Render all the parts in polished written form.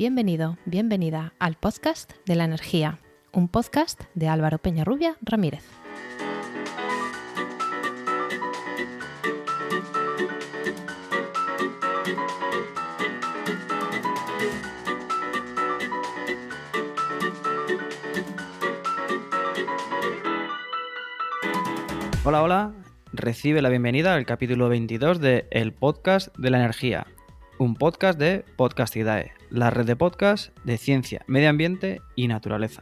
Bienvenido, bienvenida al podcast de la energía, un podcast de Álvaro Peñarrubia Ramírez. Hola, hola. Recibe la bienvenida al capítulo 22 de El Podcast de la Energía, un podcast de Podcastidae, la red de podcasts de ciencia, medio ambiente y naturaleza.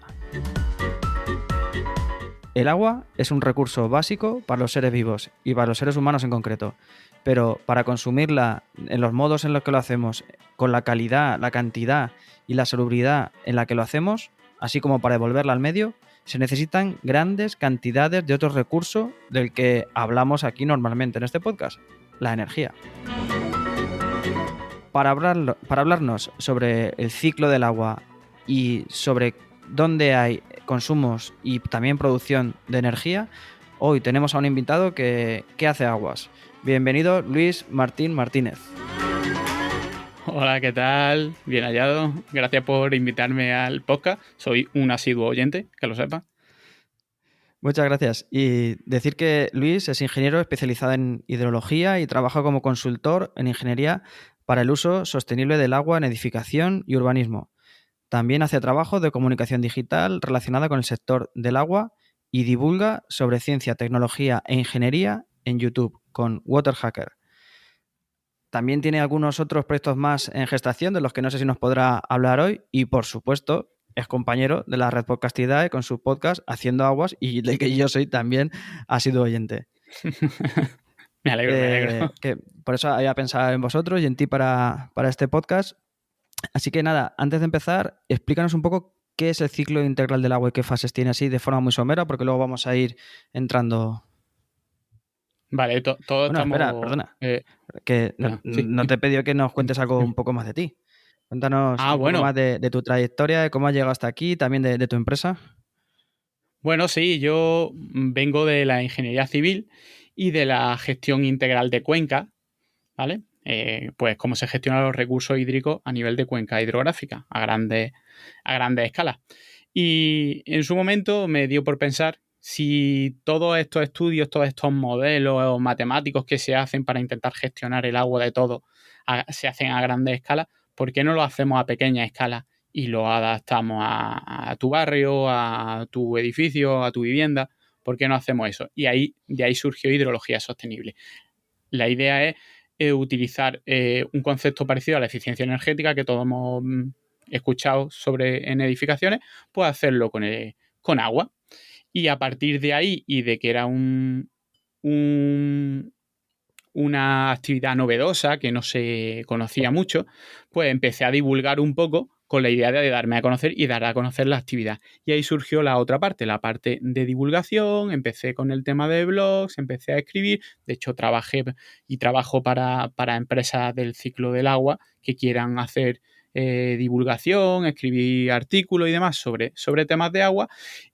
El agua es un recurso básico para los seres vivos y para los seres humanos en concreto, pero para consumirla en los modos en los que lo hacemos, con la calidad, la cantidad y la salubridad en la que lo hacemos, así como para devolverla al medio, se necesitan grandes cantidades de otro recurso del que hablamos aquí normalmente en este podcast, la energía. Para hablarnos sobre el ciclo del agua y sobre dónde hay consumos y también producción de energía, hoy tenemos a un invitado que hace aguas. Bienvenido, Luis Martín Martínez. Hola, ¿qué tal? Bien hallado. Gracias por invitarme al podcast. Soy un asiduo oyente, que lo sepa. Muchas gracias. Y decir que Luis es ingeniero especializado en hidrología y trabaja como consultor en ingeniería para el uso sostenible del agua en edificación y urbanismo. También hace trabajo de comunicación digital relacionada con el sector del agua y divulga sobre ciencia, tecnología e ingeniería en YouTube con Waterhacker. También tiene algunos otros proyectos más en gestación de los que no sé si nos podrá hablar hoy y, por supuesto, es compañero de la red Podcastidae con su podcast Haciendo Aguas y del que yo soy también ha sido oyente. Me alegro. Que por eso había pensado en vosotros y en ti para este podcast. Así que nada, antes de empezar, explícanos un poco qué es el ciclo integral del agua y qué fases tiene así de forma muy somera, porque luego vamos a ir entrando. Vale, todos Bueno, estamos... espera, perdona. Que sí. no te he pedido que nos cuentes algo un poco más de ti. Cuéntanos un poco más de tu trayectoria, de cómo has llegado hasta aquí, también de tu empresa. Bueno, sí, yo vengo de la ingeniería civil y de la gestión integral de cuenca, ¿vale? Pues cómo se gestionan los recursos hídricos a nivel de cuenca hidrográfica, a grandes escalas. Y en su momento me dio por pensar si todos estos estudios, todos estos modelos matemáticos que se hacen para intentar gestionar el agua de todo se hacen a grandes escalas, ¿por qué no lo hacemos a pequeña escala y lo adaptamos a tu barrio, a tu edificio, a tu vivienda? ¿Por qué no hacemos eso? Y de ahí surgió hidrología sostenible. La idea es utilizar un concepto parecido a la eficiencia energética que todos hemos escuchado sobre en edificaciones, pues hacerlo con agua. Y a partir de ahí y de que era una actividad novedosa que no se conocía mucho, pues empecé a divulgar un poco con la idea de darme a conocer y dar a conocer la actividad. Y ahí surgió la otra parte, la parte de divulgación. Empecé con el tema de blogs, empecé a escribir. De hecho, trabajé y trabajo para empresas del ciclo del agua que quieran hacer divulgación, escribir artículos y demás sobre temas de agua.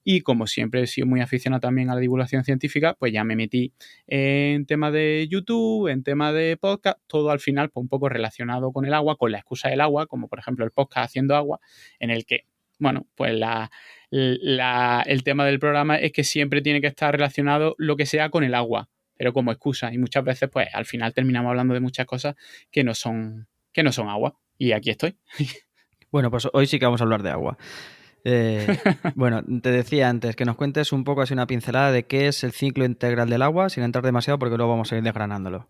Y como siempre he sido muy aficionado también a la divulgación científica, pues ya me metí en temas de YouTube, en temas de podcast, todo al final pues un poco relacionado con el agua, con la excusa del agua, como por ejemplo el podcast Haciendo Agua, en el que, bueno, pues el tema del programa es que siempre tiene que estar relacionado lo que sea con el agua, pero como excusa. Y muchas veces, pues al final terminamos hablando de muchas cosas que no son agua. Y aquí estoy. Bueno, pues hoy sí que vamos a hablar de agua. Bueno, te decía antes que nos cuentes un poco así una pincelada de qué es el ciclo integral del agua, sin entrar demasiado porque luego vamos a ir desgranándolo.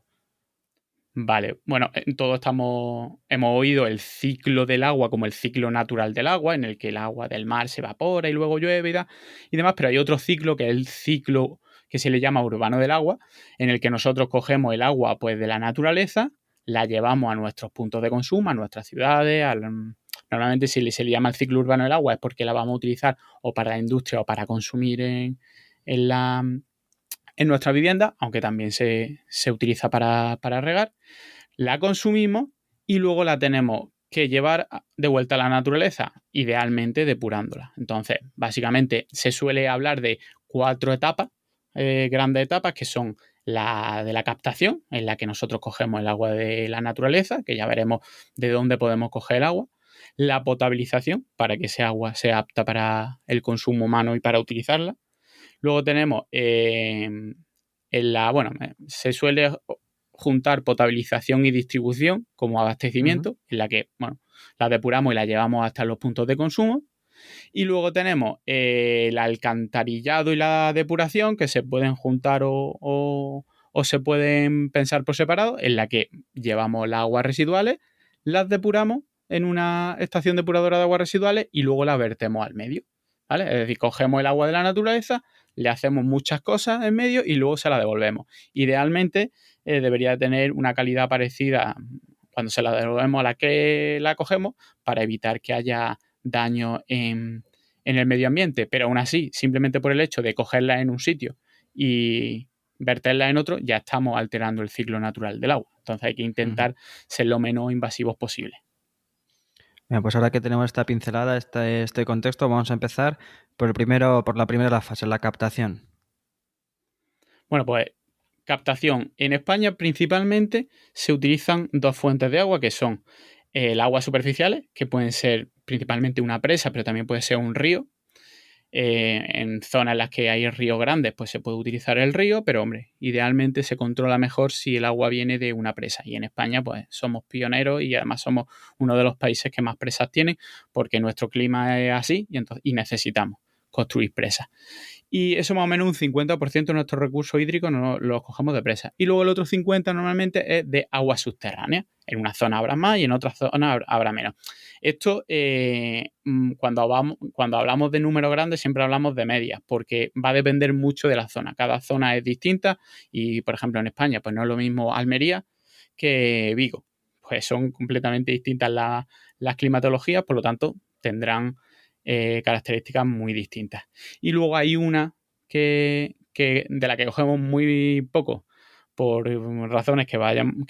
Vale, bueno, todos hemos oído el ciclo del agua como el ciclo natural del agua, en el que el agua del mar se evapora y luego llueve y demás, pero hay otro ciclo que es el ciclo que se le llama urbano del agua, en el que nosotros cogemos el agua pues de la naturaleza, la llevamos a nuestros puntos de consumo, a nuestras ciudades, normalmente si se le llama el ciclo urbano del agua es porque la vamos a utilizar o para la industria o para consumir en nuestra vivienda, aunque también se utiliza para regar, la consumimos y luego la tenemos que llevar de vuelta a la naturaleza, idealmente depurándola. Entonces, básicamente se suele hablar de 4 etapas, grandes etapas, que son la de la captación, en la que nosotros cogemos el agua de la naturaleza, que ya veremos de dónde podemos coger el agua. la potabilización para que ese agua sea apta para el consumo humano y para utilizarla. Luego tenemos se suele juntar potabilización y distribución como abastecimiento, en la que, la depuramos y la llevamos hasta los puntos de consumo. Y luego tenemos el alcantarillado y la depuración, que se pueden juntar o se pueden pensar por separado, en la que llevamos las aguas residuales, las depuramos en una estación depuradora de aguas residuales y luego las vertemos al medio, ¿vale? Es decir, cogemos el agua de la naturaleza, le hacemos muchas cosas en medio y luego se la devolvemos. Idealmente debería tener una calidad parecida cuando se la devolvemos a la que la cogemos, para evitar que haya daño en el medio ambiente, pero aún así, simplemente por el hecho de cogerla en un sitio y verterla en otro, ya estamos alterando el ciclo natural del agua. Entonces hay que intentar ser lo menos invasivos posible. Bien, pues ahora que tenemos esta pincelada, este contexto, vamos a empezar por la primera fase, la captación. Bueno, pues captación. En España principalmente se utilizan dos fuentes de agua, que son el agua superficiales, que pueden ser principalmente una presa, pero también puede ser un río. En zonas en las que hay ríos grandes, pues se puede utilizar el río, pero hombre, idealmente se controla mejor si el agua viene de una presa. Y en España, pues somos pioneros y además somos uno de los países que más presas tienen, porque nuestro clima es así y necesitamos construir presas. Y eso más o menos un 50% de nuestros recursos hídricos los cogemos de presas. Y luego el otro 50% normalmente es de agua subterránea. En una zona habrá más y en otra zona habrá menos. Esto, cuando hablamos de números grandes, siempre hablamos de medias, porque va a depender mucho de la zona. Cada zona es distinta y, por ejemplo, en España, pues no es lo mismo Almería que Vigo. Pues son completamente distintas las climatologías, por lo tanto, tendrán características muy distintas. Y luego hay una de la que cogemos muy poco, por razones que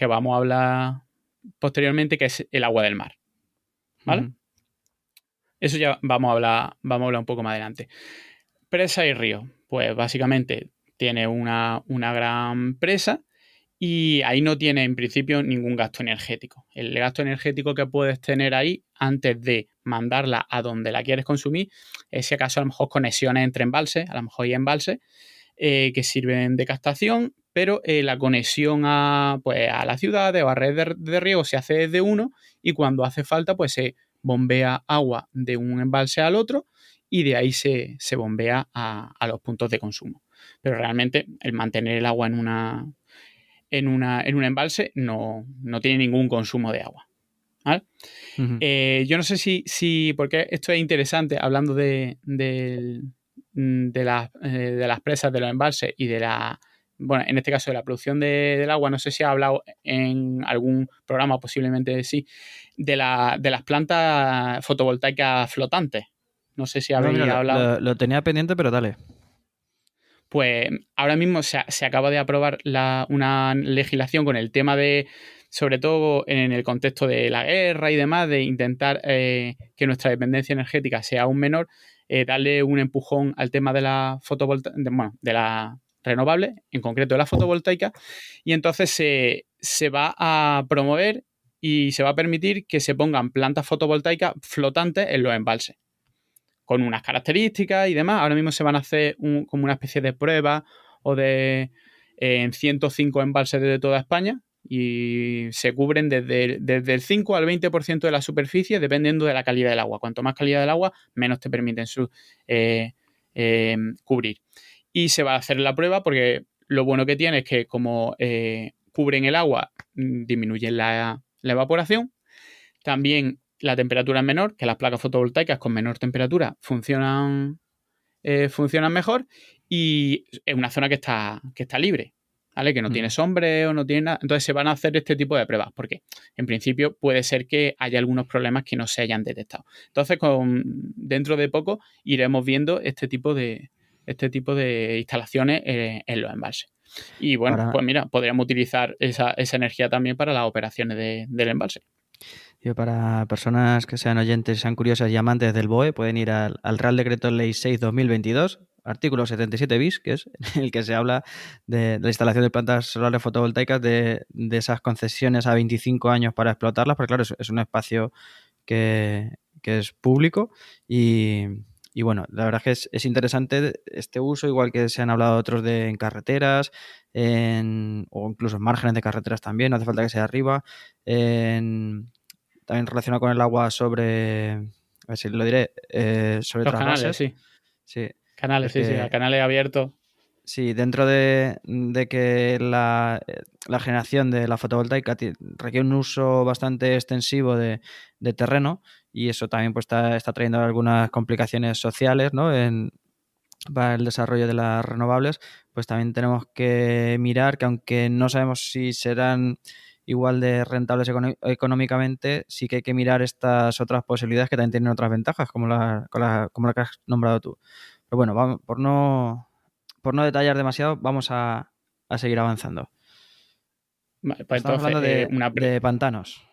vamos a hablar posteriormente, que es el agua del mar. ¿Vale? Eso ya vamos a hablar un poco más adelante. Presa y río. Pues básicamente tiene una gran presa y ahí no tiene en principio ningún gasto energético. El gasto energético que puedes tener ahí antes de mandarla a donde la quieres consumir es, si acaso, a lo mejor conexiones entre embalses, a lo mejor hay embalses que sirven de captación, pero la conexión a la ciudad o a red de riego se hace desde uno y cuando hace falta pues se bombea agua de un embalse al otro y de ahí se bombea a los puntos de consumo. Pero realmente el mantener el agua en un embalse no tiene ningún consumo de agua, ¿vale? Yo no sé si porque esto es interesante, hablando de las presas, de los embalses y en este caso de la producción del agua. No sé si ha hablado en algún programa, posiblemente sí, de las plantas fotovoltaicas flotantes. No sé si habéis hablado. Lo tenía pendiente, pero dale. Pues ahora mismo se acaba de aprobar una legislación con el tema de, sobre todo en el contexto de la guerra y demás, de intentar que nuestra dependencia energética sea aún menor, darle un empujón al tema de la de la renovable, en concreto de la fotovoltaica, y entonces se va a promover y se va a permitir que se pongan plantas fotovoltaicas flotantes en los embalses, con unas características y demás. Ahora mismo se van a hacer como una especie de prueba en 105 embalses de toda España y se cubren desde el 5 al 20% de la superficie, dependiendo de la calidad del agua. Cuanto más calidad del agua, menos te permiten cubrir. Y se va a hacer la prueba porque lo bueno que tiene es que como cubren el agua, disminuyen la evaporación. También la temperatura es menor, que las placas fotovoltaicas con menor temperatura funcionan mejor, y es una zona que está libre, ¿vale? Que no tiene sombreo, no tiene nada. Entonces se van a hacer este tipo de pruebas, porque en principio puede ser que haya algunos problemas que no se hayan detectado. Entonces, dentro de poco iremos viendo este tipo de instalaciones en los embalses. Y bueno, pues mira, podríamos utilizar esa energía también para las operaciones del embalse. Para personas que sean oyentes, sean curiosas y amantes del BOE, pueden ir al Real Decreto Ley 6/2022, artículo 77 bis, que es el que se habla de la instalación de plantas solares fotovoltaicas, de esas concesiones a 25 años para explotarlas, porque claro, es un espacio que es público y bueno, la verdad es que es interesante este uso, igual que se han hablado otros en carreteras, o incluso en márgenes de carreteras también, no hace falta que sea arriba, también relacionado con el agua sobre, a ver si lo diré, sobre Los canales, trasvases. sí. Sí, Canales, sí, porque canales abiertos. sí, dentro de que la generación de la fotovoltaica requiere un uso bastante extensivo de terreno y eso también pues está trayendo algunas complicaciones sociales, ¿no? Para el desarrollo de las renovables, pues también tenemos que mirar que aunque no sabemos si serán igual de rentables económicamente, sí que hay que mirar estas otras posibilidades que también tienen otras ventajas, como la que has nombrado tú. Pero bueno, vamos, por no detallar demasiado, vamos a seguir avanzando. Pues Estamos entonces, hablando de pantanos.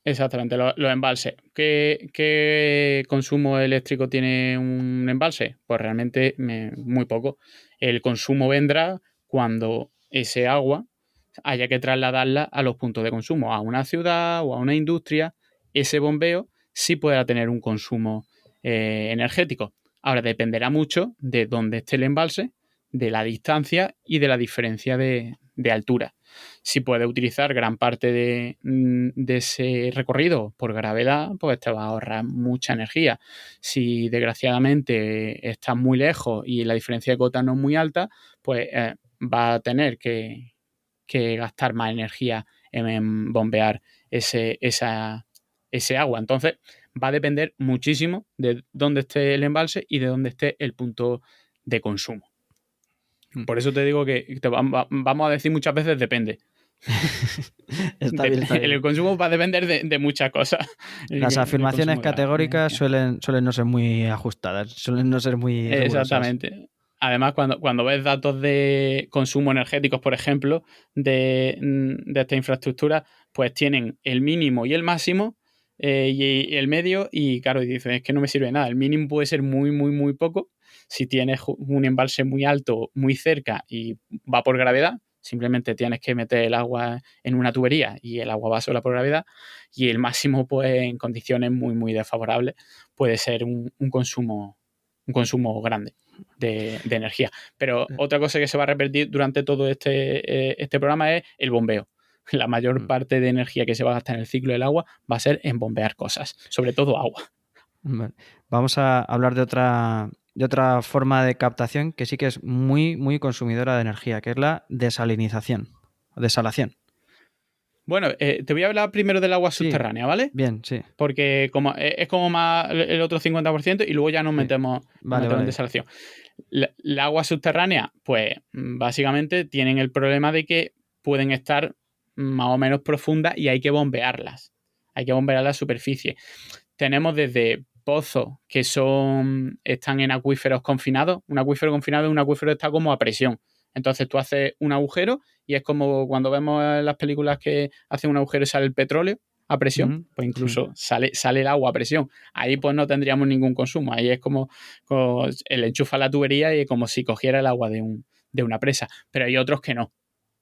exactamente, los embalses. ¿Qué consumo eléctrico tiene un embalse? Pues realmente muy poco. El consumo vendrá cuando ese agua haya que trasladarla a los puntos de consumo, a una ciudad o a una industria. Ese bombeo sí podrá tener un consumo energético. Ahora dependerá mucho de dónde esté el embalse, de la distancia y de la diferencia de altura. Si puedes utilizar gran parte de ese recorrido por gravedad, pues te va a ahorrar mucha energía. Si desgraciadamente estás muy lejos y la diferencia de cota no es muy alta, pues va a tener que gastar más energía en bombear ese agua. Entonces, va a depender muchísimo de dónde esté el embalse y de dónde esté el punto de consumo. Por eso te digo que vamos a decir muchas veces depende. Está bien. El consumo va a depender de muchas cosas. Las afirmaciones categóricas suelen no ser muy ajustadas, suelen no ser muy rigurosas. Exactamente. Además, cuando ves datos de consumo energéticos, por ejemplo, de esta infraestructura, pues tienen el mínimo y el máximo y el medio, y claro, dices, es que no me sirve nada. El mínimo puede ser muy, muy, muy poco. Si tienes un embalse muy alto, muy cerca y va por gravedad, simplemente tienes que meter el agua en una tubería y el agua va sola por gravedad. Y el máximo, pues en condiciones muy, muy desfavorables, puede ser un consumo grande de energía. Pero otra cosa que se va a repetir durante todo este programa es el bombeo. La mayor parte de energía que se va a gastar en el ciclo del agua va a ser en bombear cosas, sobre todo agua. Vale. Vamos a hablar de otra forma de captación que sí que es muy, muy consumidora de energía, que es la desalinización o desalación. Bueno, te voy a hablar primero del agua Sí, subterránea, ¿vale? bien, sí. Porque es como más el otro 50% y luego ya nos metemos en desalación. La agua subterránea, pues básicamente tienen el problema de que pueden estar más o menos profundas y hay que bombearlas. Hay que bombear la superficie. Tenemos desde pozos que están en acuíferos confinados. Un acuífero confinado es un acuífero que está como a presión. Entonces tú haces un agujero y es como cuando vemos en las películas que hacen un agujero y sale el petróleo a presión, pues incluso sale el agua a presión. Ahí pues no tendríamos ningún consumo. Ahí es como el enchufa la tubería y como si cogiera el agua de una presa. Pero hay otros que no,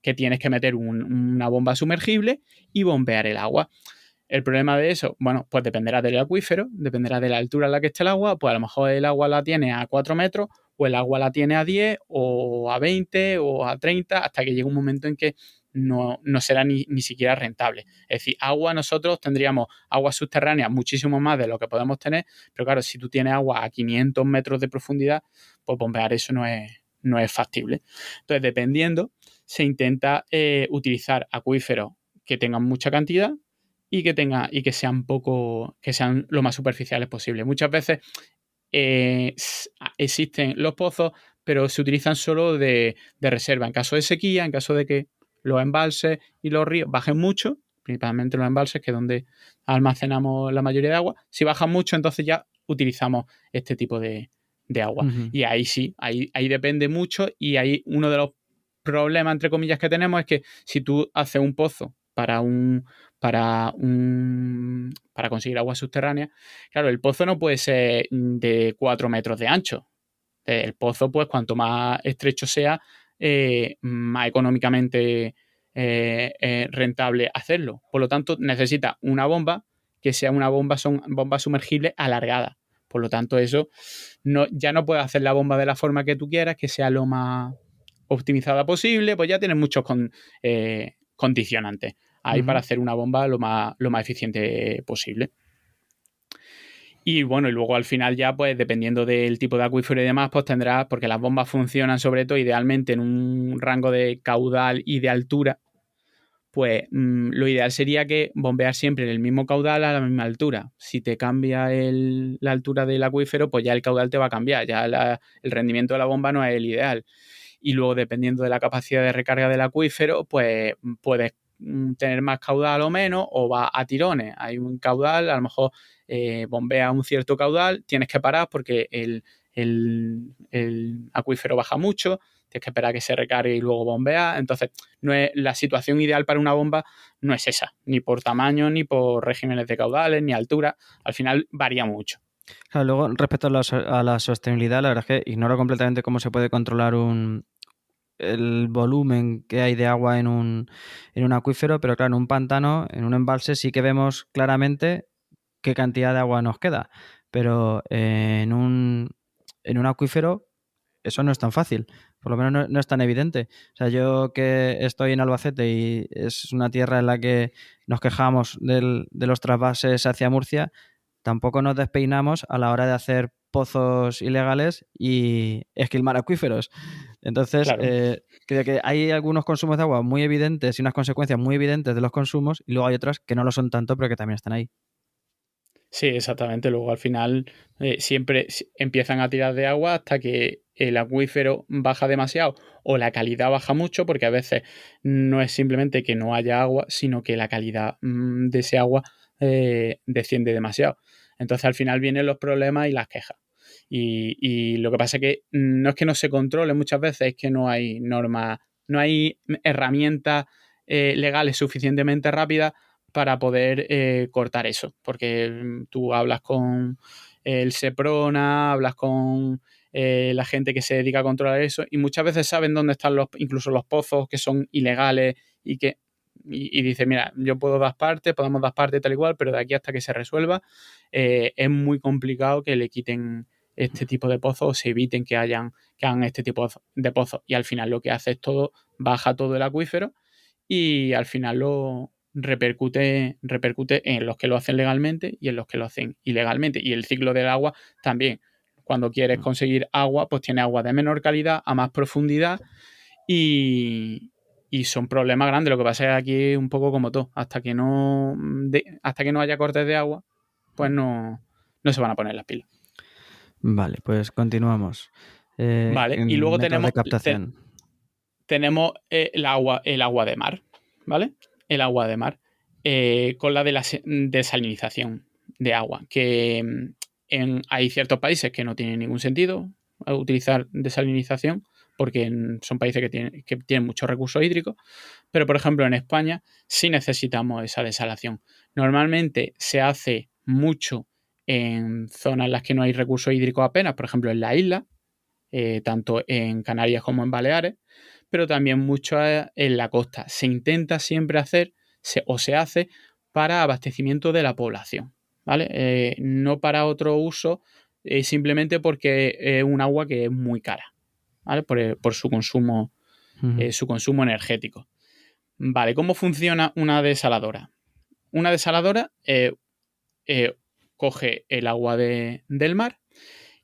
que tienes que meter una bomba sumergible y bombear el agua. El problema de eso, bueno, pues dependerá del acuífero, dependerá de la altura en la que esté el agua, pues a lo mejor el agua la tiene a 4 metros o el agua la tiene a 10 o a 20 o a 30 hasta que llegue un momento en que no será ni siquiera rentable. Es decir, agua nosotros tendríamos agua subterránea muchísimo más de lo que podemos tener, pero claro, si tú tienes agua a 500 metros de profundidad, pues bombear eso no es factible. Entonces, dependiendo, se intenta utilizar acuíferos que tengan mucha cantidad y que sean lo más superficiales posible. Muchas veces existen los pozos, pero se utilizan solo de reserva. En caso de sequía, en caso de que los embalses y los ríos bajen mucho, principalmente los embalses, que es donde almacenamos la mayoría de agua, si bajan mucho, entonces ya utilizamos este tipo de agua. Y ahí sí, ahí depende mucho y ahí uno de los problemas, entre comillas, que tenemos es que si tú haces un pozo para conseguir agua subterránea, claro, el pozo no puede ser de 4 metros de ancho. El pozo, pues, cuanto más estrecho sea, más económicamente rentable hacerlo. Por lo tanto, necesita una bomba que sea una bomba, son bombas sumergibles alargadas. Por lo tanto, eso ya no puedes hacer la bomba de la forma que tú quieras, que sea lo más optimizada posible, pues ya tienes muchos condicionantes ahí para hacer una bomba lo más eficiente posible. Y bueno, y luego al final ya, pues dependiendo del tipo de acuífero y demás, pues tendrás, porque las bombas funcionan sobre todo idealmente en un rango de caudal y de altura, pues lo ideal sería que bombear siempre en el mismo caudal a la misma altura. Si te cambia la altura del acuífero, pues ya el caudal te va a cambiar, ya el rendimiento de la bomba no es el ideal. Y luego, dependiendo de la capacidad de recarga del acuífero, pues puedes tener más caudal o menos, o va a tirones. Hay un caudal, a lo mejor bombea un cierto caudal, tienes que parar porque el acuífero baja mucho, tienes que esperar a que se recargue y luego bombea. Entonces, no es la situación ideal para una bomba, no es esa, ni por tamaño, ni por regímenes de caudales, ni altura. Al final varía mucho. Claro, luego, respecto a la sostenibilidad, la verdad es que ignoro completamente cómo se puede controlar el volumen que hay de agua en un acuífero, pero claro, en un pantano, en un embalse, sí que vemos claramente qué cantidad de agua nos queda. Pero en un acuífero eso no es tan fácil, por lo menos no es tan evidente. O sea, yo que estoy en Albacete y es una tierra en la que nos quejamos de los trasvases hacia Murcia, tampoco nos despeinamos a la hora de hacer pozos ilegales y esquilmar acuíferos. Entonces, Claro. creo que hay algunos consumos de agua muy evidentes y unas consecuencias muy evidentes de los consumos, y luego hay otras que no lo son tanto, pero que también están ahí. Sí, exactamente. Luego al final siempre empiezan a tirar de agua hasta que el acuífero baja demasiado o la calidad baja mucho, porque a veces no es simplemente que no haya agua, sino que la calidad de ese agua desciende demasiado. Entonces al final vienen los problemas y las quejas. Y lo que pasa es que no se controle muchas veces, es que no hay normas, no hay herramientas legales suficientemente rápidas para poder cortar eso, porque tú hablas con el Seprona, hablas con la gente que se dedica a controlar eso, y muchas veces saben dónde están incluso los pozos que son ilegales y dice, mira, yo puedo dar parte, podemos dar parte tal y cual, pero de aquí hasta que se resuelva es muy complicado que le quiten este tipo de pozos o se eviten que hagan este tipo de pozos, y al final lo que hace es baja todo el acuífero, y al final lo repercute en los que lo hacen legalmente y en los que lo hacen ilegalmente. Y el ciclo del agua también. Cuando quieres conseguir agua, pues tiene agua de menor calidad, a más profundidad, y son problemas grandes. Lo que pasa es que aquí es un poco como todo. Hasta que no haya cortes de agua, pues no se van a poner las pilas. Vale, pues continuamos. Vale, y luego métodos de captación. tenemos el agua de mar, ¿vale? El agua de mar, con la de la desalinización de agua, que hay ciertos países que no tienen ningún sentido utilizar desalinización, porque son países que tienen muchos recursos hídricos, pero por ejemplo en España sí necesitamos esa desalación. Normalmente se hace mucho en zonas en las que no hay recursos hídricos apenas, por ejemplo en la isla, tanto en Canarias como en Baleares, pero también mucho en la costa. Se intenta siempre hacer, o se hace, para abastecimiento de la población, ¿vale? No para otro uso, simplemente porque es un agua que es muy cara, ¿vale? Por su consumo, su consumo energético. Vale, ¿cómo funciona una desaladora? Una desaladora coge el agua del mar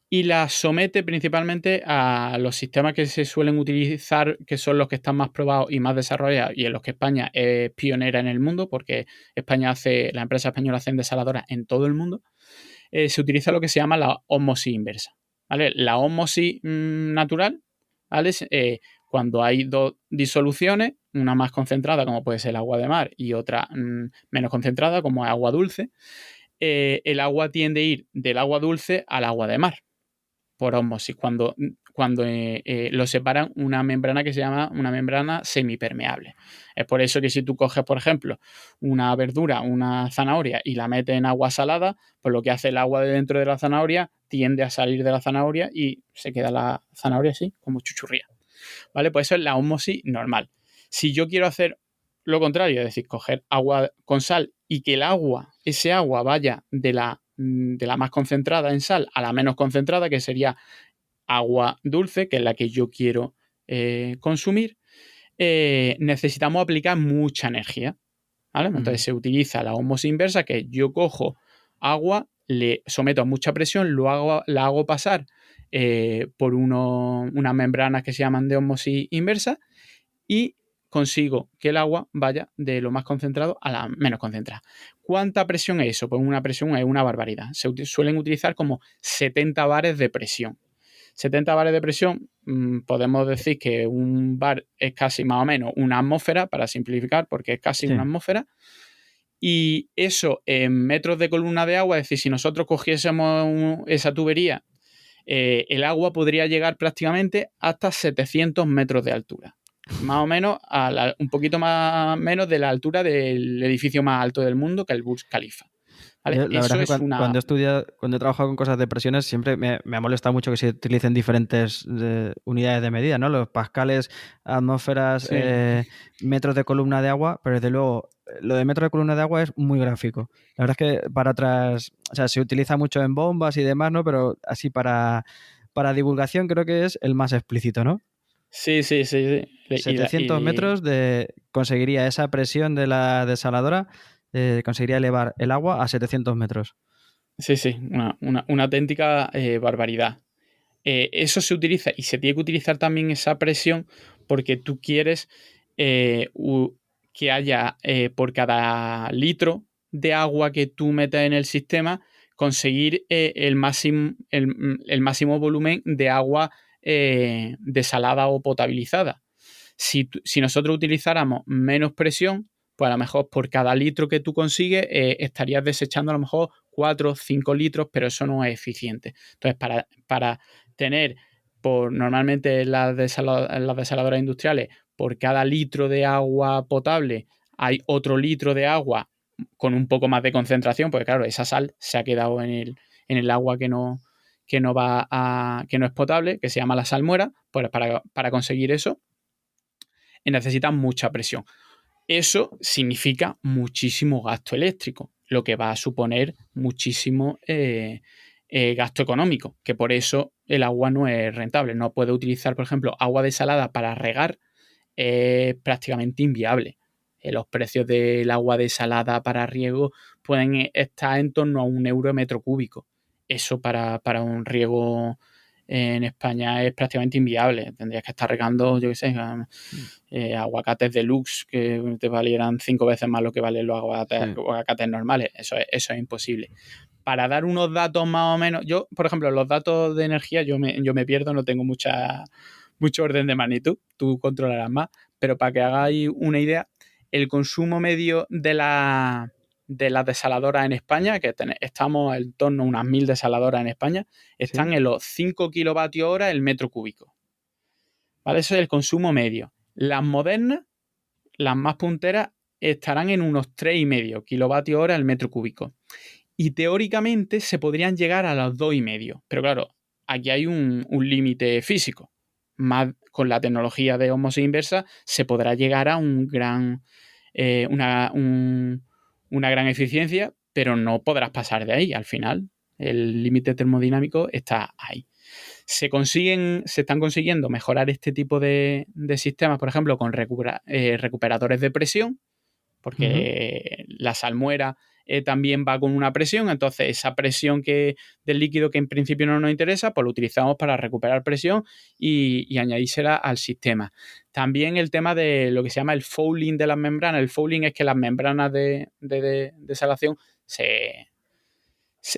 y la somete principalmente a los sistemas que se suelen utilizar, que son los que están más probados y más desarrollados, y en los que España es pionera en el mundo, porque la empresa española hace desaladoras en todo el mundo. Se utiliza lo que se llama la ósmosis inversa, ¿vale? La ósmosis natural, ¿vale? Cuando hay dos disoluciones, una más concentrada, como puede ser el agua de mar, y otra menos concentrada, como es agua dulce, el agua tiende a ir del agua dulce al agua de mar por ósmosis, cuando lo separan una membrana que se llama una membrana semipermeable. Es por eso que si tú coges, por ejemplo, una verdura, una zanahoria, y la metes en agua salada, pues lo que hace el agua de dentro de la zanahoria tiende a salir de la zanahoria y se queda la zanahoria así, como chuchurría. ¿Vale? Pues eso es la ósmosis normal. Si yo quiero hacer lo contrario, es decir, coger agua con sal y que ese agua vaya de la más concentrada en sal a la menos concentrada, que sería agua dulce, que es la que yo quiero consumir, necesitamos aplicar mucha energía, ¿vale? Entonces se utiliza la ósmosis inversa, que yo cojo agua, le someto a mucha presión, la hago pasar por unas membranas que se llaman de ósmosis inversa y consigo que el agua vaya de lo más concentrado a la menos concentrada. ¿Cuánta presión es eso? Pues una presión es una barbaridad. Se suelen utilizar como 70 bares de presión. 70 bares de presión, podemos decir que un bar es casi más o menos una atmósfera, para simplificar, porque es casi una atmósfera. Y eso en metros de columna de agua, es decir, si nosotros cogiésemos esa tubería, el agua podría llegar prácticamente hasta 700 metros de altura. Más o menos un poquito más menos de la altura del edificio más alto del mundo, que es el Burj Khalifa. ¿Vale? La verdad es que cuando he trabajado con cosas de presiones siempre me ha molestado mucho que se utilicen diferentes unidades de medida, ¿no? Los pascales, atmósferas, metros de columna de agua, pero desde luego lo de metros de columna de agua es muy gráfico. La verdad es que para atrás, o sea, se utiliza mucho en bombas y demás, ¿no? Pero así para divulgación creo que es el más explícito, ¿no? Sí. 700 metros conseguiría esa presión de la desaladora, conseguiría elevar el agua a 700 metros. Sí, una auténtica barbaridad. Eso se utiliza y se tiene que utilizar también esa presión porque tú quieres que haya por cada litro de agua que tú metas en el sistema, conseguir el máximo volumen de agua desalada o potabilizada. Si nosotros utilizáramos menos presión, pues a lo mejor por cada litro que tú consigues estarías desechando a lo mejor 4 o 5 litros, pero eso no es eficiente. Entonces, para tener, normalmente en las desaladoras industriales, por cada litro de agua potable hay otro litro de agua con un poco más de concentración, porque claro, esa sal se ha quedado en el agua que no es potable, que se llama la salmuera. Pues para conseguir eso necesitan mucha presión. Eso significa muchísimo gasto eléctrico, lo que va a suponer muchísimo gasto económico, que por eso el agua no es rentable. No puede utilizar, por ejemplo, agua desalada para regar, prácticamente inviable. Los precios del agua desalada para riego pueden estar en torno a €1 metro cúbico. Eso para un riego en España es prácticamente inviable. Tendrías que estar regando, yo qué sé, aguacates deluxe que te valieran 5 veces más lo que valen los aguacates normales. Eso es imposible. Para dar unos datos más o menos, yo, por ejemplo, los datos de energía yo me pierdo, no tengo mucho orden de magnitud, tú controlarás más, pero para que hagáis una idea, el consumo medio de las desaladoras en España, que estamos en torno a unas 1000 desaladoras en España, están en los 5 kilovatios hora el metro cúbico. ¿Vale? Eso es el consumo medio. Las modernas, las más punteras, estarán en unos 3,5 kilovatios hora el metro cúbico. Y teóricamente se podrían llegar a los 2,5. Pero claro, aquí hay un límite físico. Más con la tecnología de ósmosis inversa se podrá llegar a una gran eficiencia, pero no podrás pasar de ahí. Al final, el límite termodinámico está ahí. Se están consiguiendo mejorar este tipo de sistemas, por ejemplo, con recuperadores de presión, porque la salmuera también va con una presión, entonces esa presión del líquido que en principio no nos interesa, pues lo utilizamos para recuperar presión y añadírsela al sistema. También el tema de lo que se llama el fouling de las membranas. El fouling es que las membranas de desalación se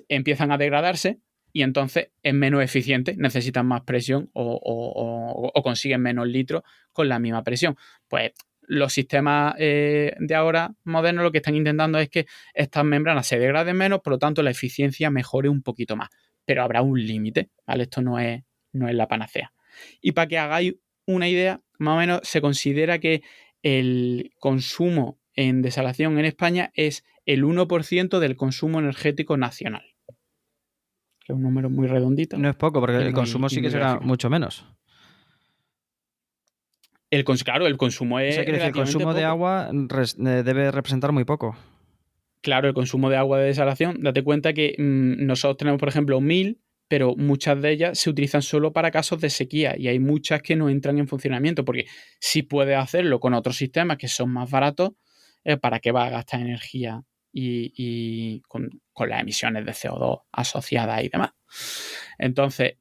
empiezan a degradarse y entonces es menos eficiente, necesitan más presión o consiguen menos litros con la misma presión. Pues los sistemas de ahora modernos lo que están intentando es que estas membranas se degraden menos, por lo tanto la eficiencia mejore un poquito más. Pero habrá un límite, ¿vale? Esto no es la panacea. Y para que hagáis una idea, más o menos se considera que el consumo en desalación en España es el 1% del consumo energético nacional. Que es un número muy redondito. No es poco, porque el consumo sí que será mucho menos. Claro, el consumo O sea, es quiere decir, el relativamente consumo de poco. agua debe representar muy poco. Claro, el consumo de agua de desalación, date cuenta que nosotros tenemos, por ejemplo, 1000, pero muchas de ellas se utilizan solo para casos de sequía y hay muchas que no entran en funcionamiento, porque si puedes hacerlo con otros sistemas que son más baratos, ¿para qué vas a gastar energía y con las emisiones de CO2 asociadas y demás? Entonces,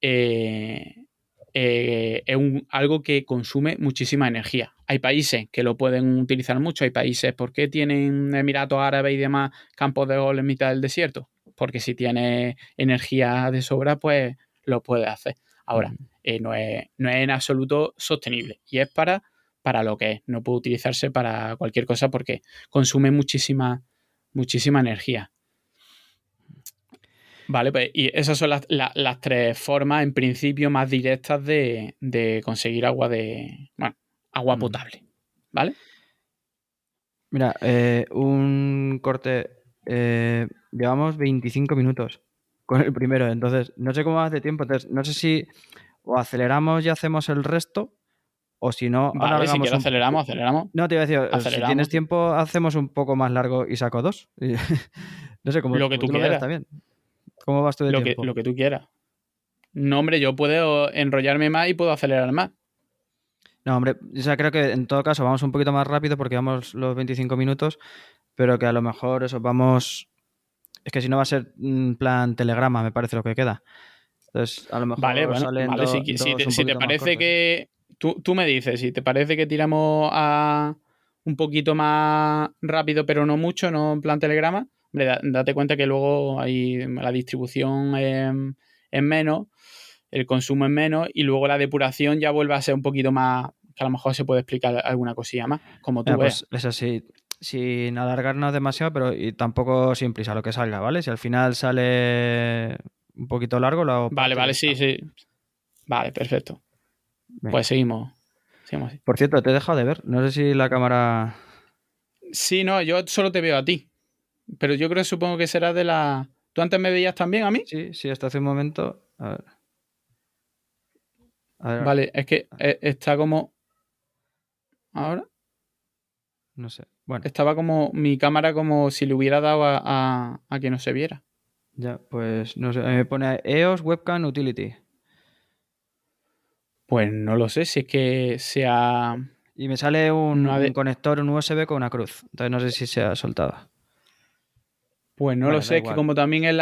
algo que consume muchísima energía. Hay países que lo pueden utilizar mucho, hay países, ¿por qué tienen Emiratos Árabes y demás campos de golf en mitad del desierto? Porque si tienes energía de sobra, pues lo puedes hacer. Ahora, no es en absoluto sostenible y es para lo que es. No puede utilizarse para cualquier cosa porque consume muchísima energía. Vale, pues y esas son las tres formas, en principio, más directas de conseguir agua potable. ¿Vale? Mira, un corte. Llevamos 25 minutos con el primero, entonces no sé cómo hace tiempo. Entonces, no sé si o aceleramos y hacemos el resto, o si no, Vale, si alargamos quieres un poco. aceleramos. No, te iba a decir, si tienes Aceleramos. tiempo, hacemos un poco más largo y saco dos. No sé, como, Lo que como tú tú lo veas, quieras. está bien. ¿Cómo vas tú de tiempo? Lo que tú quieras. No, hombre, yo puedo enrollarme más y puedo acelerar más. No, hombre, o sea, creo que en todo caso vamos un poquito más rápido porque vamos los 25 minutos, pero que a lo mejor eso, vamos. Es que si no va a ser plan telegrama, me parece lo que queda. Entonces, a lo Vale, mejor bueno, salen vale. dos un Si te poquito más parece cortos. ¿Sí? que. Tú me dices, si te parece que tiramos a un poquito más rápido, pero no mucho, no en plan telegrama, hombre, date cuenta que luego hay la distribución es menos, el consumo es menos, y luego la depuración ya vuelve a ser un poquito más, que a lo mejor se puede explicar alguna cosilla más, como tú veas. Pues eso sí, sin alargarnos demasiado, pero y tampoco sin prisa, lo que salga, ¿vale? Si al final sale un poquito largo, lo hago Vale, parte y ya vale, está. sí, sí. Vale, perfecto. Venga. Pues seguimos. Seguimos así. Por cierto, te he dejado de ver. No sé si la cámara. Sí, no, yo solo te veo a ti. Pero yo creo, supongo que será de la. ¿Tú antes me veías también a mí? Sí, sí, hasta hace un momento. A ver. A ver, Vale, es que está como. Ahora. no sé. Bueno, Estaba como. Mi cámara como si le hubiera dado a que no se viera. ya, pues no sé. Me pone EOS Webcam Utility. Pues no lo sé, si es que sea. Y me sale un, No ha un de- conector, un USB con una cruz. Entonces no sé si se ha soltado. Pues no lo Bueno, da sé, es que igual. como también es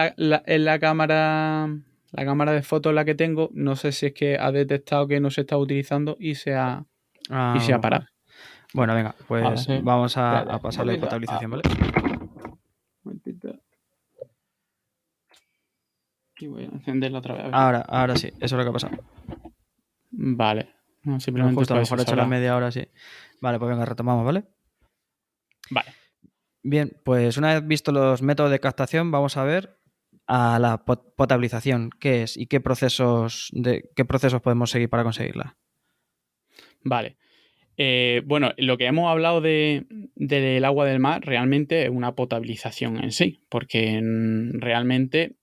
la cámara. La cámara de fotos la que tengo, no sé si es que ha detectado que no se está utilizando y A se lo ha mejor. parado. Bueno, venga, A ver, pues sí. vamos a Espérate, un pasarle momentito. potabilización, ¿vale? Un momentito. Y voy a encenderla otra vez. A ver. Ahora sí, eso es lo que ha pasado. Vale. No, No, simplemente justo, a lo pues mejor eso ha hecho la sabrá. media hora, sí. Vale, pues venga, retomamos, ¿vale? Vale. Bien, pues una vez visto los métodos de captación, vamos a ver a la potabilización, qué es y qué procesos podemos seguir para conseguirla. Vale. Bueno, lo que hemos hablado del agua del mar realmente es una potabilización en sí, porque realmente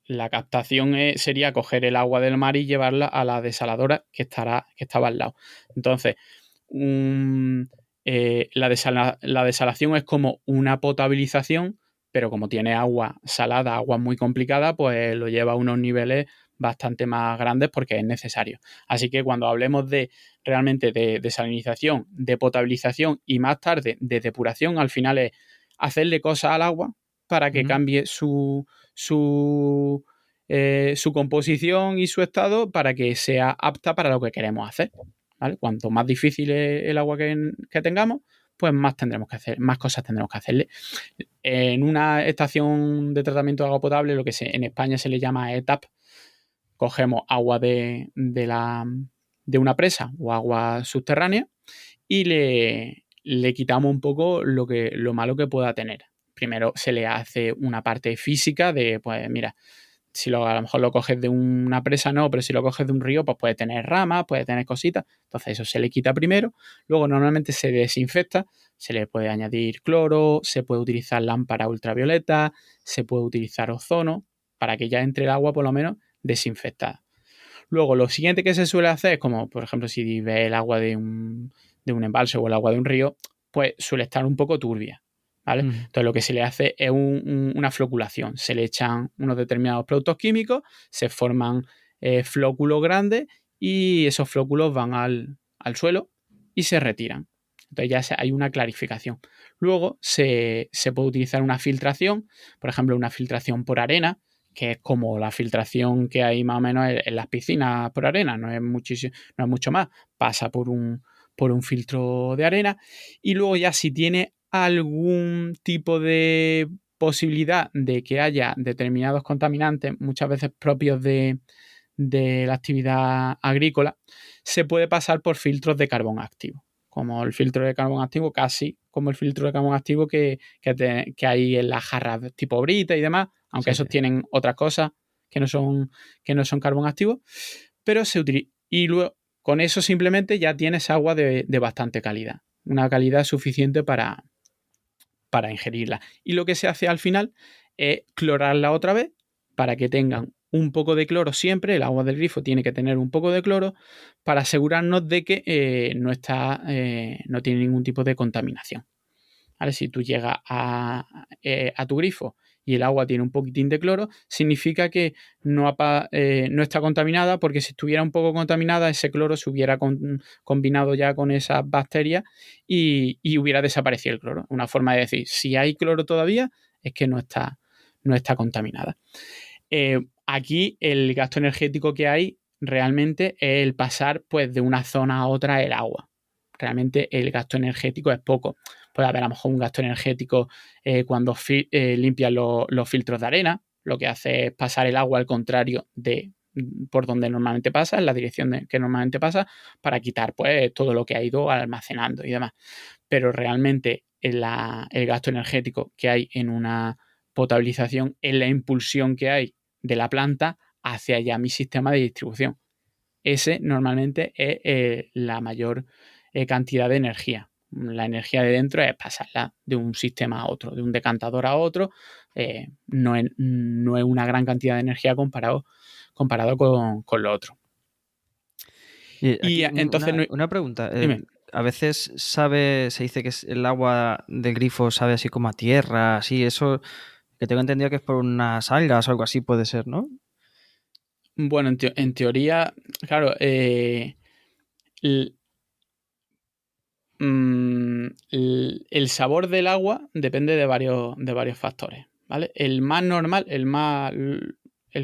la captación sería coger el agua del mar y llevarla a la desaladora que estaba al lado. Entonces, la desalación es como una potabilización, pero como tiene agua salada, agua muy complicada, pues lo lleva a unos niveles bastante más grandes porque es necesario. Así que cuando hablemos realmente de desalinización, de potabilización y más tarde de depuración, al final es hacerle cosas al agua para que cambie su composición y su estado para que sea apta para lo que queremos hacer. ¿Vale? Cuanto más difícil es el agua que tengamos, pues más tendremos que hacer, más cosas tendremos que hacerle. En una estación de tratamiento de agua potable, lo que en España se le llama ETAP, cogemos agua de una presa o agua subterránea y le quitamos un poco lo malo que pueda tener. Primero se le hace una parte física de, pues mira, si a lo mejor lo coges de una presa, no, pero si lo coges de un río, pues puede tener ramas, puede tener cositas. Entonces eso se le quita primero. Luego normalmente se desinfecta, se le puede añadir cloro, se puede utilizar lámpara ultravioleta, se puede utilizar ozono para que ya entre el agua por lo menos desinfectada. Luego lo siguiente que se suele hacer es como, por ejemplo, si ves el agua un embalse o el agua de un río, pues suele estar un poco turbia, ¿vale? Entonces lo que se le hace es una floculación. Se le echan unos determinados productos químicos, se forman flóculos grandes y esos flóculos van al suelo y se retiran. Entonces ya hay una clarificación. Luego se puede utilizar una filtración, por ejemplo, una filtración por arena, que es como la filtración que hay más o menos en las piscinas por arena, no es mucho más, pasa por un filtro de arena, y luego ya si tiene algún tipo de posibilidad de que haya determinados contaminantes, muchas veces propios de la actividad agrícola, se puede pasar por filtros de carbón activo, como el filtro de carbón activo, casi como el filtro de carbón activo que hay en las jarras tipo Brita y demás, aunque esos tienen otras cosas que no son carbón activo, pero se utiliza. Y luego, con eso simplemente ya tienes agua de bastante calidad, una calidad suficiente para ingerirla. Y lo que se hace al final es clorarla otra vez para que tengan un poco de cloro siempre. El agua del grifo tiene que tener un poco de cloro para asegurarnos de que no tiene ningún tipo de contaminación. ¿Vale? Si tú llegas a tu grifo y el agua tiene un poquitín de cloro, significa que no está contaminada, porque si estuviera un poco contaminada, ese cloro se hubiera combinado ya con esas bacterias y hubiera desaparecido el cloro. Una forma de decir, si hay cloro todavía, es que no está contaminada. Aquí el gasto energético que hay realmente es el pasar pues, de una zona a otra el agua. Realmente el gasto energético es poco. Puede haber a lo mejor un gasto energético cuando limpian los filtros de arena. Lo que hace es pasar el agua al contrario de por donde normalmente pasa, en la dirección que normalmente pasa, para quitar pues todo lo que ha ido almacenando y demás. Pero realmente el gasto energético que hay en una potabilización es la impulsión que hay de la planta hacia ya mi sistema de distribución. Ese normalmente es la mayor cantidad de energía. La energía de dentro es pasarla de un sistema a otro, de un decantador a otro. No es una gran cantidad de energía comparado con lo otro. Y entonces una pregunta. A veces se dice que el agua del grifo sabe así como a tierra, así, eso que tengo entendido que es por unas algas o algo así, puede ser, ¿no? Bueno, en teoría, claro, el sabor del agua depende de varios factores, ¿vale? El más normal, el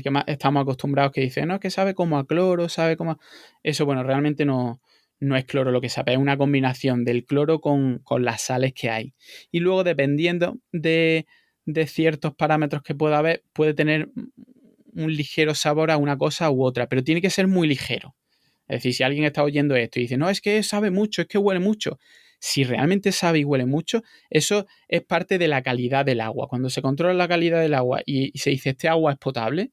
que más estamos acostumbrados, que dice, no, es que sabe como a cloro, sabe como a... Eso, bueno, realmente no es cloro lo que sabe, es una combinación del cloro con las sales que hay. Y luego, dependiendo de ciertos parámetros que pueda haber, puede tener un ligero sabor a una cosa u otra, pero tiene que ser muy ligero. Es decir, si alguien está oyendo esto y dice, no, es que sabe mucho, es que huele mucho. Si realmente sabe y huele mucho, eso es parte de la calidad del agua. Cuando se controla la calidad del agua y se dice, este agua es potable,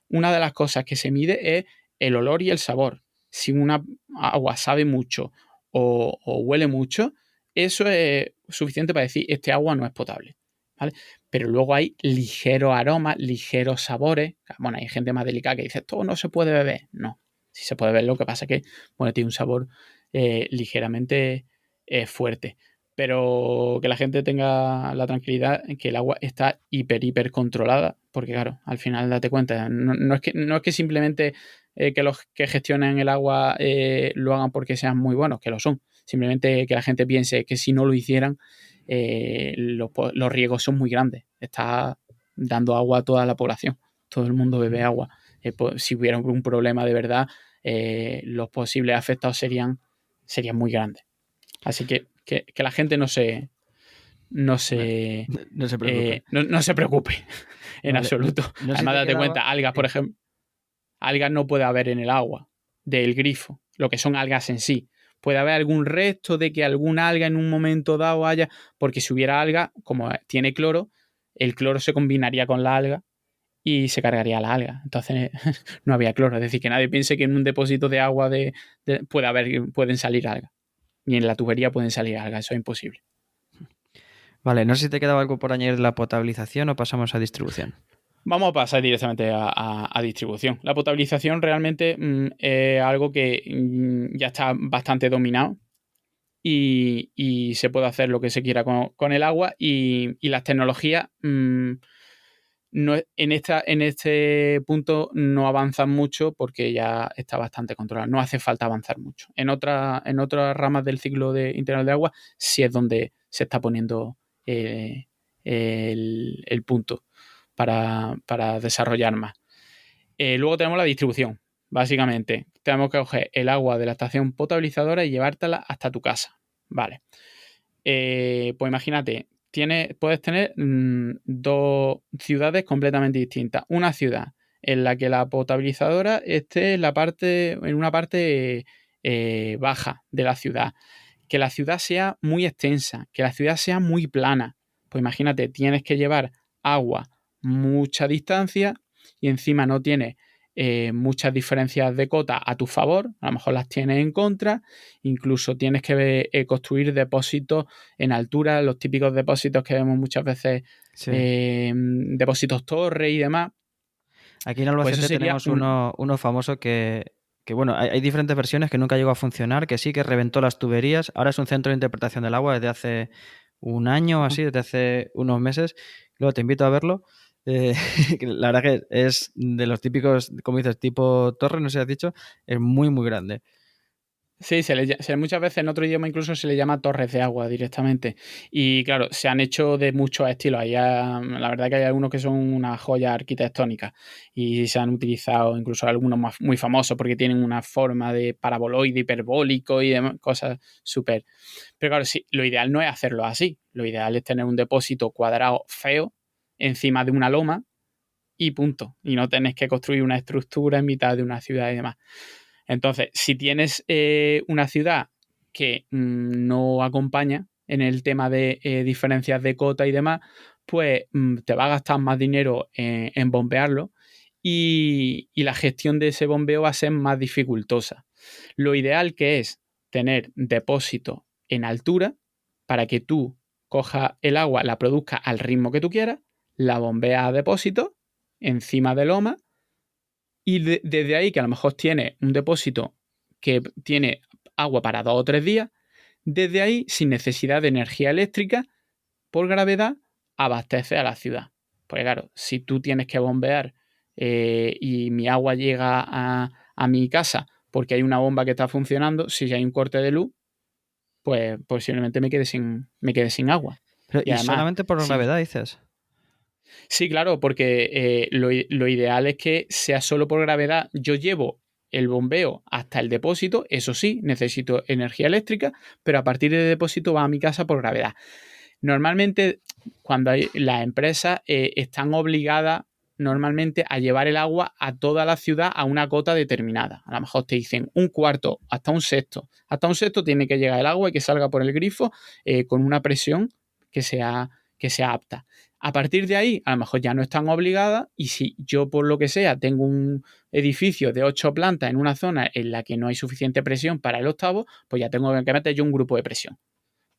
una de las cosas que se mide es el olor y el sabor. Si una agua sabe mucho o huele mucho, eso es suficiente para decir, este agua no es potable, ¿vale? Pero luego hay ligeros aromas, ligeros sabores. Bueno, hay gente más delicada que dice, esto no se puede beber. No, sí se puede beber, lo que pasa es que, bueno, tiene un sabor ligeramente fuerte. Pero que la gente tenga la tranquilidad en que el agua está hiper controlada, porque claro, al final date cuenta, no es que simplemente que los que gestionen el agua lo hagan porque sean muy buenos, que lo son. Simplemente que la gente piense que si no lo hicieran, los riesgos son muy grandes. Está dando agua a toda la población. Todo el mundo bebe agua. Si hubiera un problema de verdad, los posibles afectados serían muy grandes. Así que la gente no se preocupe. No se preocupe en absoluto. No, además, date cuenta, algas, por ejemplo, algas no puede haber en el agua del grifo, lo que son algas en sí. Puede haber algún resto de que alguna alga en un momento dado haya, porque si hubiera alga, como tiene cloro, el cloro se combinaría con la alga y se cargaría la alga. Entonces no había cloro. Es decir, que nadie piense que en un depósito de agua pueden salir algas. Ni en la tubería pueden salir algas. Eso es imposible. Vale, no sé si te quedaba algo por añadir de la potabilización o pasamos a distribución. Vamos a pasar directamente a distribución. La potabilización realmente es algo que ya está bastante dominado y se puede hacer lo que se quiera con el agua y las tecnologías no, en este punto no avanzan mucho porque ya está bastante controlado. No hace falta avanzar mucho. En otras ramas del ciclo integral de agua sí es donde se está poniendo el punto para desarrollar más. Luego tenemos la distribución. Básicamente, tenemos que coger el agua de la estación potabilizadora y llevártela hasta tu casa. Vale. Pues imagínate, puedes tener 2 ciudades completamente distintas. Una ciudad en la que la potabilizadora esté en una parte baja de la ciudad. Que la ciudad sea muy extensa, que la ciudad sea muy plana. Pues imagínate, tienes que llevar agua mucha distancia y encima no tienes muchas diferencias de cota a tu favor, a lo mejor las tienes en contra, incluso tienes que construir depósitos en altura, los típicos depósitos que vemos muchas veces, Sí. depósitos torre y demás. Aquí en Albacete Pues tenemos uno famoso que bueno, hay diferentes versiones que nunca llegó a funcionar, que sí que reventó las tuberías. Ahora es un centro de interpretación del agua desde hace un año o así, desde hace unos meses. Luego te invito a verlo. La verdad que es de los típicos, como dices, tipo torre, no sé si has dicho, es muy, muy grande. Sí, muchas veces en otro idioma incluso se le llama torres de agua directamente. Y claro, se han hecho de muchos estilos. La verdad que hay algunos que son una joya arquitectónica y se han utilizado incluso algunos muy famosos porque tienen una forma de paraboloide, hiperbólico y demás, cosas súper. Pero claro, sí, lo ideal no es hacerlo así. Lo ideal es tener un depósito cuadrado feo encima de una loma y punto. Y no tenés que construir una estructura en mitad de una ciudad y demás. Entonces, si tienes una ciudad que no acompaña en el tema de diferencias de cota y demás, pues te va a gastar más dinero en bombearlo y la gestión de ese bombeo va a ser más dificultosa. Lo ideal que es tener depósito en altura para que tú cojas el agua, la produzcas al ritmo que tú quieras, la bombeas a depósito encima de loma y desde ahí, que a lo mejor tiene un depósito que tiene agua para 2 o 3 días, desde ahí, sin necesidad de energía eléctrica, por gravedad, abastece a la ciudad. Pues claro, si tú tienes que bombear y mi agua llega a mi casa porque hay una bomba que está funcionando, si hay un corte de luz, pues posiblemente me quede sin agua. Pero, Y ¿y además, solamente por gravedad dices? Sí, claro, porque lo ideal es que sea solo por gravedad. Yo llevo el bombeo hasta el depósito, eso sí, necesito energía eléctrica, pero a partir del depósito va a mi casa por gravedad. Normalmente, cuando las empresas están obligadas normalmente a llevar el agua a toda la ciudad a una cota determinada. A lo mejor te dicen un cuarto, hasta un sexto. Hasta un sexto tiene que llegar el agua y que salga por el grifo con una presión que sea apta. A partir de ahí, a lo mejor ya no están obligadas y si yo por lo que sea tengo un edificio de 8 plantas en una zona en la que no hay suficiente presión para el octavo, pues ya tengo que meter yo un grupo de presión.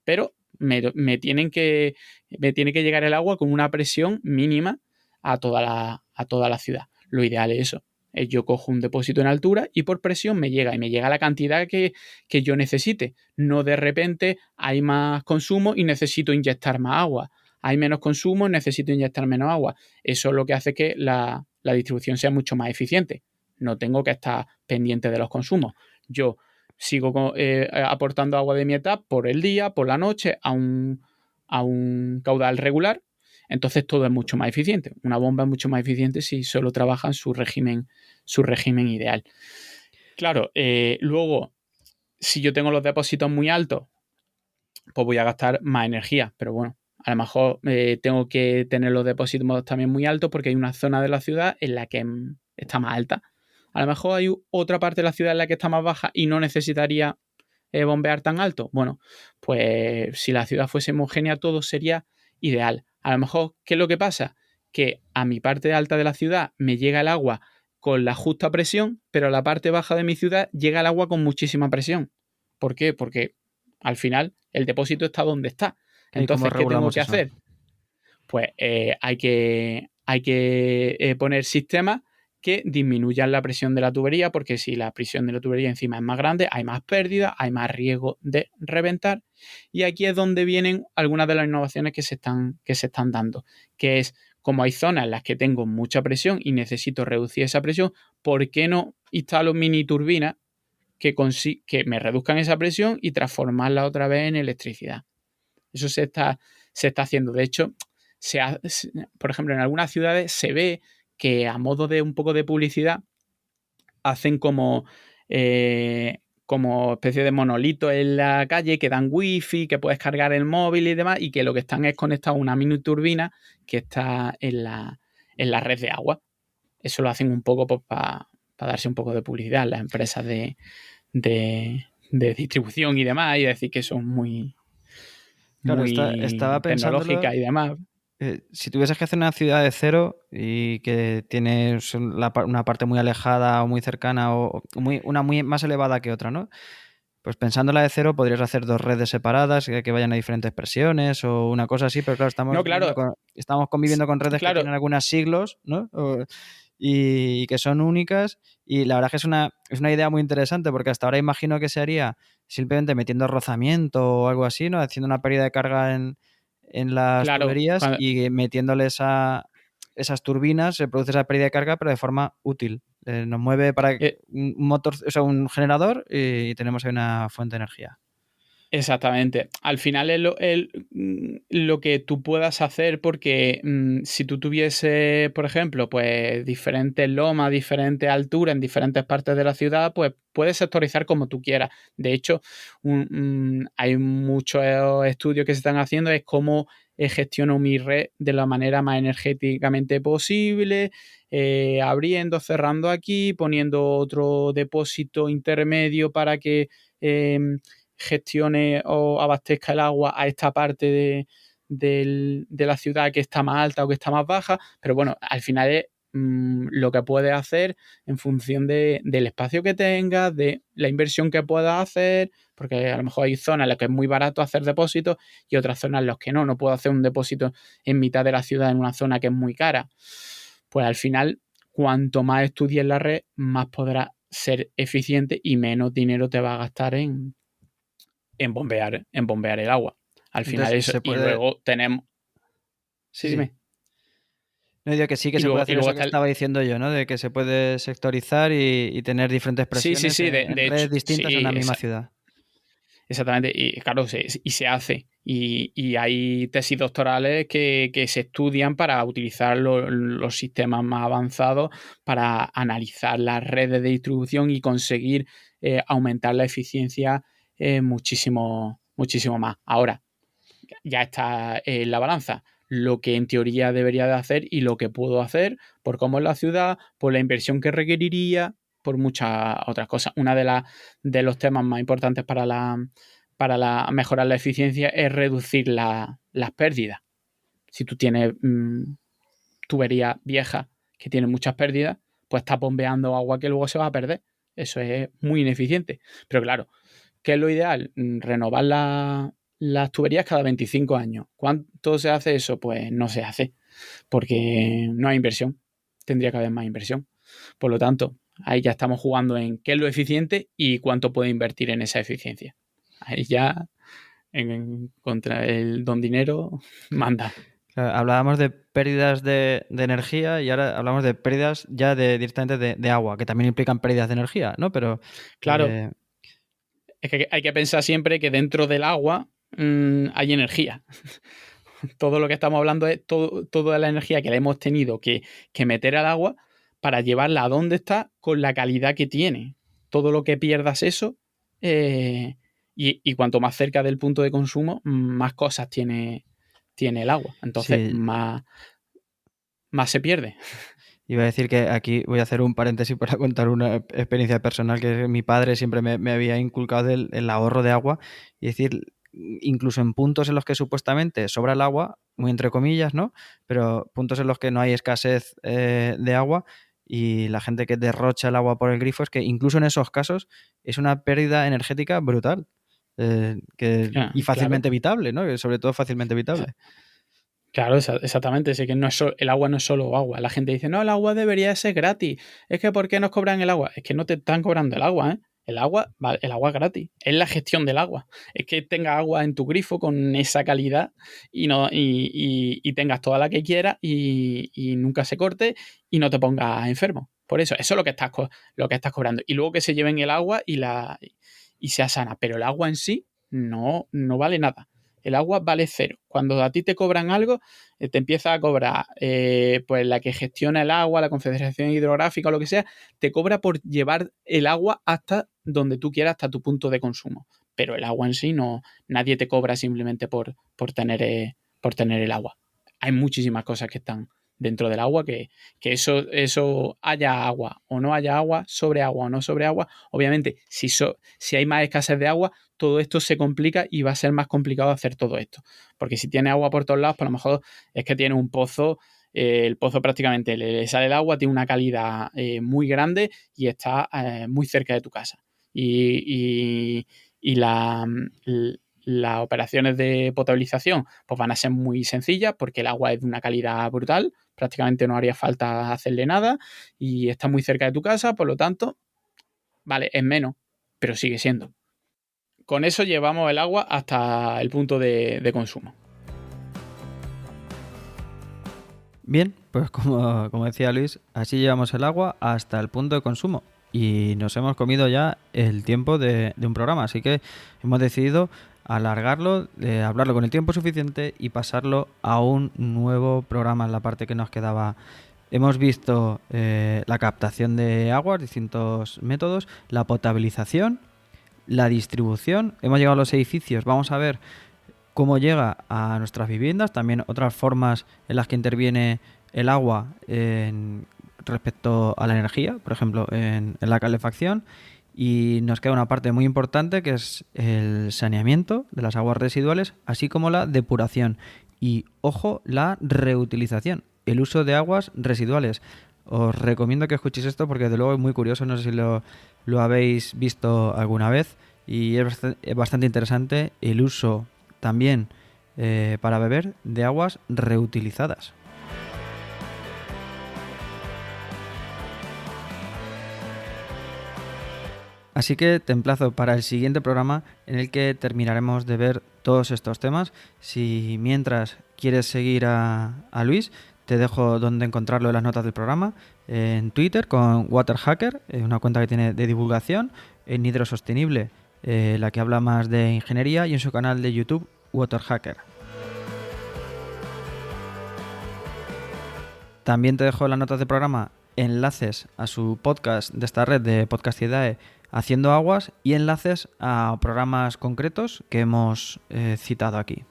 Pero me tiene que llegar el agua con una presión mínima a toda la ciudad. Lo ideal es eso. Yo cojo un depósito en altura y por presión me llega la cantidad que yo necesite. No de repente hay más consumo y necesito inyectar más agua. Hay menos consumo, necesito inyectar menos agua. Eso es lo que hace que la distribución sea mucho más eficiente. No tengo que estar pendiente de los consumos. Yo sigo aportando agua de mi etapa por el día, por la noche, a un caudal regular. Entonces todo es mucho más eficiente. Una bomba es mucho más eficiente si solo trabaja en su régimen ideal. Claro, luego, si yo tengo los depósitos muy altos, pues voy a gastar más energía, pero bueno, a lo mejor tengo que tener los depósitos también muy altos porque hay una zona de la ciudad en la que está más alta. A lo mejor hay otra parte de la ciudad en la que está más baja y no necesitaría bombear tan alto. Bueno, pues si la ciudad fuese homogénea todo sería ideal. A lo mejor, ¿qué es lo que pasa? Que a mi parte alta de la ciudad me llega el agua con la justa presión, pero a la parte baja de mi ciudad llega el agua con muchísima presión. ¿Por qué? Porque al final el depósito está donde está. Entonces, ¿qué tengo que hacer? Pues hay que poner sistemas que disminuyan la presión de la tubería, porque si la presión de la tubería encima es más grande, hay más pérdida, hay más riesgo de reventar. Y aquí es donde vienen algunas de las innovaciones que se están dando, que es, como hay zonas en las que tengo mucha presión y necesito reducir esa presión, ¿por qué no instalo mini turbinas que me reduzcan esa presión y transformarla otra vez en electricidad? Eso se está haciendo. De hecho, por ejemplo, en algunas ciudades se ve que, a modo de un poco de publicidad, hacen como especie de monolitos en la calle que dan wifi, que puedes cargar el móvil y demás, y que lo que están es conectado a una mini turbina que está en la red de agua. Eso lo hacen un poco pues, para darse un poco de publicidad las empresas de distribución y demás, y decir que son muy, Claro, muy estaba pensándolo. tecnológicas y demás. Si tuvieses que hacer una ciudad de cero y que tienes una parte muy alejada o muy cercana o una muy más elevada que otra, ¿no? Pues pensándola de cero podrías hacer 2 redes separadas que vayan a diferentes presiones o una cosa así, pero claro, estamos conviviendo con redes que tienen algunos siglos, ¿no? Y que son únicas, y la verdad es que es una idea muy interesante, porque hasta ahora imagino que se haría simplemente metiendo rozamiento o algo así, ¿no? Haciendo una pérdida de carga en las tuberías y metiéndoles a esas turbinas, se produce esa pérdida de carga, pero de forma útil. Nos mueve para un motor, o sea, un generador, y tenemos ahí una fuente de energía. Exactamente. Al final es lo que tú puedas hacer, porque si tú tuvieses, por ejemplo, pues diferentes lomas, diferentes alturas en diferentes partes de la ciudad, pues puedes sectorizar como tú quieras. De hecho, hay muchos estudios que se están haciendo, es cómo gestiono mi red de la manera más energéticamente posible, abriendo, cerrando aquí, poniendo otro depósito intermedio para que gestione o abastezca el agua a esta parte de la ciudad que está más alta o que está más baja, pero bueno, al final es lo que puedes hacer en función del espacio que tengas, de la inversión que puedas hacer, porque a lo mejor hay zonas en las que es muy barato hacer depósitos y otras zonas en las que no puedo hacer un depósito en mitad de la ciudad en una zona que es muy cara. Pues al final, cuanto más estudies la red, más podrás ser eficiente y menos dinero te va a gastar en bombear el agua. Al final Entonces, eso. Y luego tenemos... Sí, dime. No, digo que sí, que se puede hacer eso que estaba diciendo yo, ¿no? De que se puede sectorizar y tener diferentes presiones en redes distintas en una misma ciudad. Exactamente, y claro, y se hace. Y hay tesis doctorales que se estudian para utilizar los sistemas más avanzados para analizar las redes de distribución y conseguir aumentar la eficiencia muchísimo, muchísimo más. Ahora, ya está en la balanza lo que en teoría debería de hacer y lo que puedo hacer, por cómo es la ciudad, por la inversión que requeriría, por muchas otras cosas. Una de los temas más importantes para mejorar la eficiencia es reducir las pérdidas. Si tú tienes tuberías viejas que tienen muchas pérdidas, pues estás bombeando agua que luego se va a perder. Eso es muy ineficiente. Pero claro, ¿qué es lo ideal? Renovar las tuberías cada 25 años. ¿Cuánto se hace eso? Pues no se hace, porque no hay inversión. Tendría que haber más inversión. Por lo tanto, ahí ya estamos jugando en qué es lo eficiente y cuánto puede invertir en esa eficiencia. Ahí ya, contra el don dinero, manda. Hablábamos de pérdidas de energía y ahora hablamos de pérdidas ya directamente de agua, que también implican pérdidas de energía, ¿no? Pero claro, es que hay que pensar siempre que dentro del agua hay energía. Todo lo que estamos hablando es toda la energía que le hemos tenido que meter al agua para llevarla a donde está con la calidad que tiene. Todo lo que pierdas eso, y cuanto más cerca del punto de consumo, más cosas tiene el agua. Entonces, sí, más se pierde. Iba a decir que aquí voy a hacer un paréntesis para contar una experiencia personal, que mi padre siempre me había inculcado el ahorro de agua, y decir, incluso en puntos en los que supuestamente sobra el agua, muy entre comillas, ¿no? Pero puntos en los que no hay escasez de agua y la gente que derrocha el agua por el grifo, es que incluso en esos casos es una pérdida energética brutal y fácilmente evitable, ¿no? Sobre todo fácilmente evitable. Claro, exactamente. Es que no es el agua no es solo agua. La gente dice, no, el agua debería ser gratis. Es que ¿por qué nos cobran el agua? Es que no te están cobrando el agua, ¿eh? El agua es gratis. Es la gestión del agua. Es que tengas agua en tu grifo con esa calidad y tengas toda la que quieras y nunca se corte y no te pongas enfermo. Por eso es lo que estás cobrando. Y luego que se lleven el agua y sea sana. Pero el agua en sí no vale nada. El agua vale cero. Cuando a ti te cobran algo, te empieza a cobrar pues la que gestiona el agua, la Confederación Hidrográfica o lo que sea, te cobra por llevar el agua hasta donde tú quieras, hasta tu punto de consumo. Pero el agua en sí nadie te cobra simplemente por tener el agua. Hay muchísimas cosas que están dentro del agua que eso haya agua o no haya agua, sobre agua o no sobre agua. Obviamente, si hay más escasez de agua, todo esto se complica y va a ser más complicado hacer todo esto. Porque si tiene agua por todos lados, pues a lo mejor es que tiene un pozo, el pozo prácticamente le sale el agua, tiene una calidad muy grande y está muy cerca de tu casa. Y las operaciones de potabilización pues van a ser muy sencillas porque el agua es de una calidad brutal, prácticamente no haría falta hacerle nada y está muy cerca de tu casa, por lo tanto, vale, es menos, pero sigue siendo. Con eso llevamos el agua hasta el punto de consumo. Bien, pues como decía Luis, así llevamos el agua hasta el punto de consumo y nos hemos comido ya el tiempo de un programa, así que hemos decidido alargarlo, hablarlo con el tiempo suficiente y pasarlo a un nuevo programa en la parte que nos quedaba. Hemos visto la captación de agua, distintos métodos, la potabilización, la distribución, hemos llegado a los edificios, vamos a ver cómo llega a nuestras viviendas, también otras formas en las que interviene el agua respecto a la energía, por ejemplo, en la calefacción. Y nos queda una parte muy importante que es el saneamiento de las aguas residuales, así como la depuración. Y, ojo, la reutilización, el uso de aguas residuales. Os recomiendo que escuchéis esto porque de luego es muy curioso, no sé si lo habéis visto alguna vez y es bastante interesante el uso también para beber de aguas reutilizadas. Así que te emplazo para el siguiente programa en el que terminaremos de ver todos estos temas. Si mientras quieres seguir a Luis, te dejo donde encontrarlo en las notas del programa, en Twitter con WaterHacker, una cuenta que tiene de divulgación, en Hidrosostenible, la que habla más de ingeniería, y en su canal de YouTube, WaterHacker. También te dejo en las notas del programa enlaces a su podcast de esta red de Podcastidae, Haciendo Aguas, y enlaces a programas concretos que hemos citado aquí.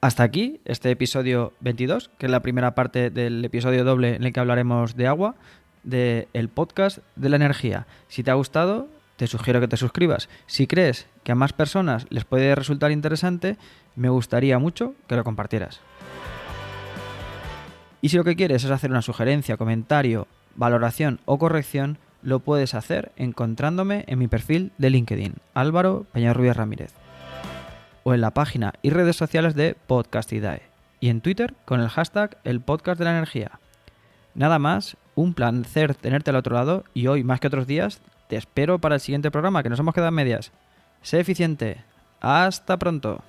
Hasta aquí este episodio 22, que es la primera parte del episodio doble en el que hablaremos de agua, del podcast de la energía. Si te ha gustado, te sugiero que te suscribas. Si crees que a más personas les puede resultar interesante, me gustaría mucho que lo compartieras. Y si lo que quieres es hacer una sugerencia, comentario, valoración o corrección, lo puedes hacer encontrándome en mi perfil de LinkedIn, Álvaro Peñarruiz Ramírez, o en la página y redes sociales de Podcastidae, y en Twitter con el hashtag El Podcast de la Energía. Nada más, un placer tenerte al otro lado y hoy, más que otros días, te espero para el siguiente programa, que nos hemos quedado en medias. Sé eficiente. Hasta pronto.